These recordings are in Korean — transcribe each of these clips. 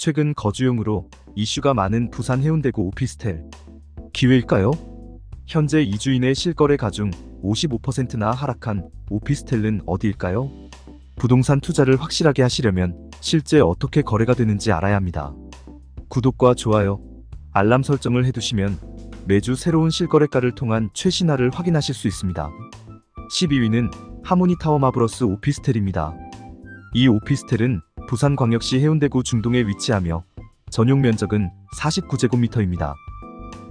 최근 거주용으로 이슈가 많은 부산 해운대구 오피스텔. 기회일까요? 현재 이주인의 실거래가 중 55%나 하락한 오피스텔은 어디일까요? 부동산 투자를 확실하게 하시려면 실제 어떻게 거래가 되는지 알아야 합니다. 구독과 좋아요, 알람 설정을 해두시면 매주 새로운 실거래가를 통한 최신화를 확인하실 수 있습니다. 12위는 하모니타워 마블러스 오피스텔입니다. 이 오피스텔은 부산광역시 해운대구 중동에 위치하며 전용 면적은 49제곱미터입니다.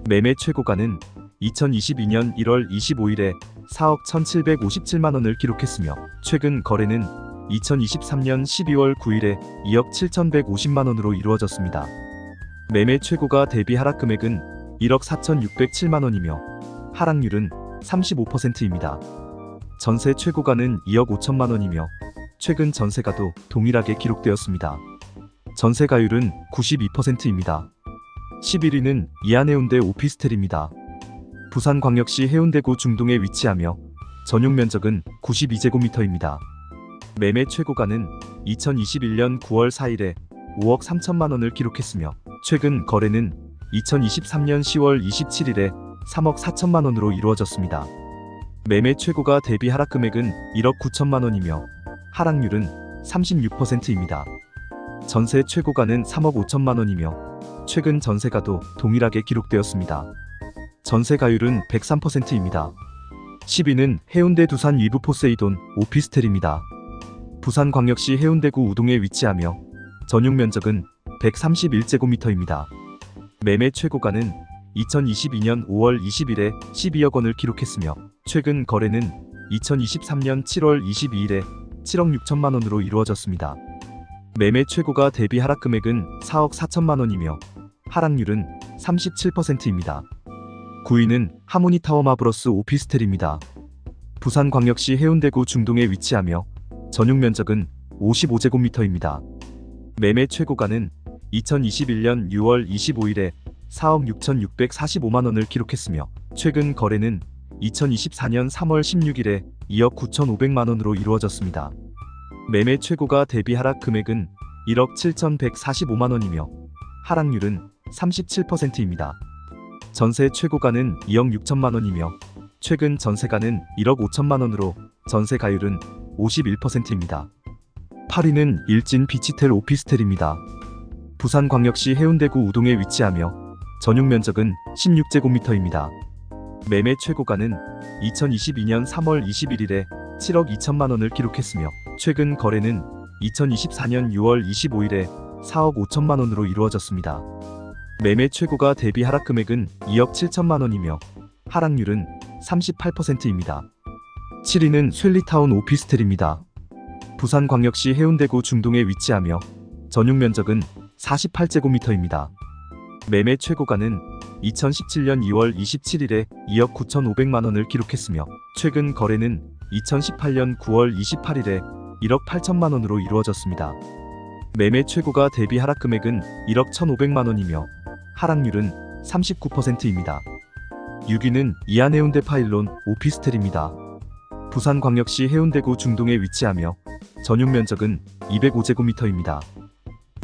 매매 최고가는 2022년 1월 25일에 4억 1,757만원을 기록했으며 최근 거래는 2023년 12월 9일에 2억 7,150만원으로 이루어졌습니다. 매매 최고가 대비 하락 금액은 1억 4,607만원이며 하락률은 35%입니다. 전세 최고가는 2억 5천만원이며 최근 전세가도 동일하게 기록되었습니다. 전세가율은 92%입니다. 11위는 이안해운대 오피스텔입니다. 부산광역시 해운대구 중동에 위치하며 전용 면적은 92제곱미터입니다. 매매 최고가는 2021년 9월 4일에 5억 3천만원을 기록했으며 최근 거래는 2023년 10월 27일에 3억 4천만원으로 이루어졌습니다. 매매 최고가 대비 하락 금액은 1억 9천만원이며 하락률은 36%입니다. 전세 최고가는 3억 5천만원이며 최근 전세가도 동일하게 기록되었습니다. 전세가율은 103%입니다. 10위는 해운대 두산 위브 포세이돈 오피스텔입니다. 부산광역시 해운대구 우동에 위치하며 전용 면적은 131제곱미터입니다. 매매 최고가는 2022년 5월 20일에 12억 원을 기록했으며 최근 거래는 2023년 7월 22일에 7억 6천만원으로 이루어졌습니다. 매매 최고가 대비 하락 금액은 4억 4천만원이며 하락률은 37%입니다. 9위는 하모니타워 마블러스 오피스텔입니다. 부산광역시 해운대구 중동에 위치하며 전용 면적은 55제곱미터입니다. 매매 최고가는 2021년 6월 25일에 4억 6,645만원을 기록했으며 최근 거래는 2024년 3월 16일에 2억 9,500만원으로 이루어졌습니다. 매매 최고가 대비 하락 금액은 1억 7,145만원이며 하락률은 37%입니다. 전세 최고가는 2억 6천만원이며 최근 전세가는 1억 5천만원으로 전세가율은 51%입니다. 8위는 일진 비치텔 오피스텔입니다. 부산광역시 해운대구 우동에 위치하며 전용 면적은 16제곱미터입니다. 매매 최고가는 2022년 3월 21일에 7억 2천만원을 기록했으며 최근 거래는 2024년 6월 25일에 4억 5천만원으로 이루어졌습니다. 매매 최고가 대비 하락 금액은 2억 7천만원이며 하락률은 38%입니다. 7위는 쉘리타운 오피스텔입니다. 부산광역시 해운대구 중동에 위치하며 전용 면적은 48제곱미터입니다. 매매 최고가는 2017년 2월 27일에 2억 9,500만원을 기록했으며 최근 거래는 2018년 9월 28일에 1억 8천만원으로 이루어졌습니다. 매매 최고가 대비 하락 금액은 1억 1,500만원이며 하락률은 39%입니다. 6위는 이안해운대 파일론 오피스텔입니다. 부산광역시 해운대구 중동에 위치하며 전용 면적은 205제곱미터입니다.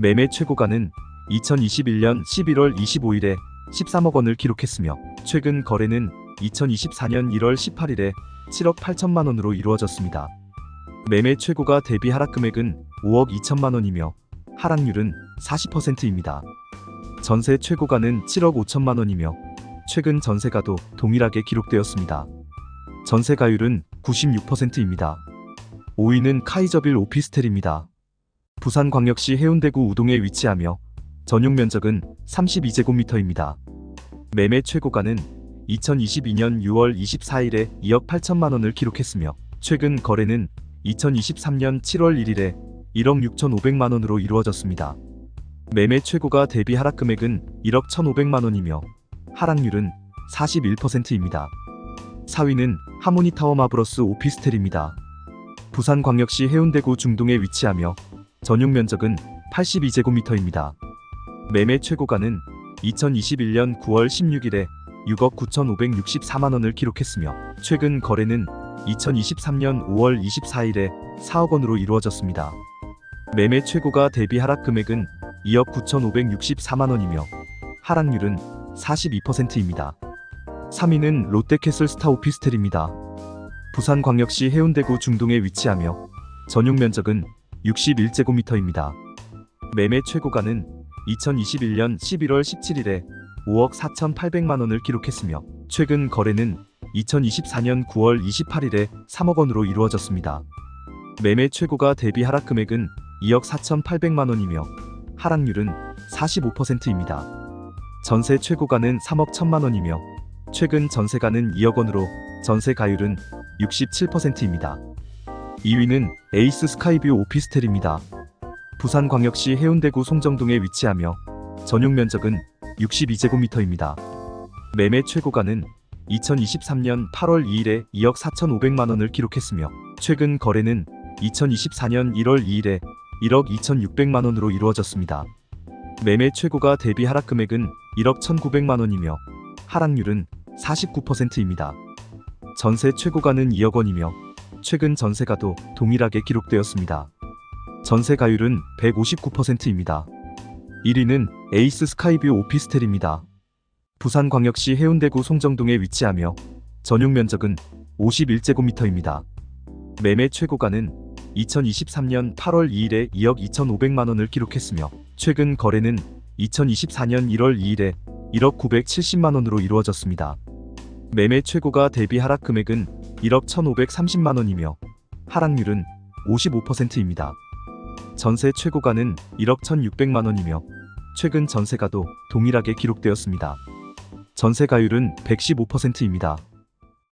매매 최고가는 2021년 11월 25일에 13억 원을 기록했으며 최근 거래는 2024년 1월 18일에 7억 8천만원으로 이루어졌습니다. 매매 최고가 대비 하락 금액은 5억 2천만원이며 하락률은 40%입니다. 전세 최고가는 7억 5천만원이며 최근 전세가도 동일하게 기록되었습니다. 전세가율은 96%입니다. 5위는 카이저빌 오피스텔입니다. 부산광역시 해운대구 우동에 위치하며 전용 면적은 32제곱미터입니다. 매매 최고가는 2022년 6월 24일에 2억 8천만원을 기록했으며 최근 거래는 2023년 7월 1일에 1억 6,500만원으로 이루어졌습니다. 매매 최고가 대비 하락 금액은 1억 1,500만원이며 하락률은 41%입니다. 4위는 하모니타워 마블러스 오피스텔입니다. 부산광역시 해운대구 중동에 위치하며 전용 면적은 82제곱미터입니다. 매매 최고가는 2021년 9월 16일에 6억 9,564만원을 기록했으며 최근 거래는 2023년 5월 24일에 4억 원으로 이루어졌습니다. 매매 최고가 대비 하락 금액은 2억 9,564만 원이며 하락률은 42%입니다. 3위는 롯데캐슬스타 오피스텔입니다. 부산광역시 해운대구 중동에 위치하며 전용 면적은 61제곱미터입니다. 매매 최고가는 2021년 11월 17일에 5억 4,800만 원을 기록했으며 최근 거래는 2024년 9월 28일에 3억 원으로 이루어졌습니다. 매매 최고가 대비 하락 금액은 2억 4,800만 원이며 하락률은 45%입니다. 전세 최고가는 3억 1천만 원이며 최근 전세가는 2억 원으로 전세 가율은 67%입니다. 2위는 에이스 스카이뷰 오피스텔입니다. 부산광역시 해운대구 송정동에 위치하며 전용 면적은 62제곱미터입니다. 매매 최고가는 2023년 8월 2일에 2억 4,500만 원을 기록했으며 최근 거래는 2024년 1월 2일에 1억 2,600만 원으로 이루어졌습니다. 매매 최고가 대비 하락 금액은 1억 1,900만 원이며 하락률은 49%입니다. 전세 최고가는 2억 원이며 최근 전세가도 동일하게 기록되었습니다. 전세 가율은 159%입니다. 1위는 에이스 스카이뷰 오피스텔입니다. 부산광역시 해운대구 송정동에 위치하며 전용 면적은 51제곱미터입니다. 매매 최고가는 2023년 8월 2일에 2억 2,500만 원을 기록했으며 최근 거래는 2024년 1월 2일에 1억 970만 원으로 이루어졌습니다. 매매 최고가 대비 하락 금액은 1억 1,530만 원이며 하락률은 55%입니다. 전세 최고가는 1억 1,600만 원이며 최근 전세가도 동일하게 기록되었습니다. 전세 가율은 115%입니다.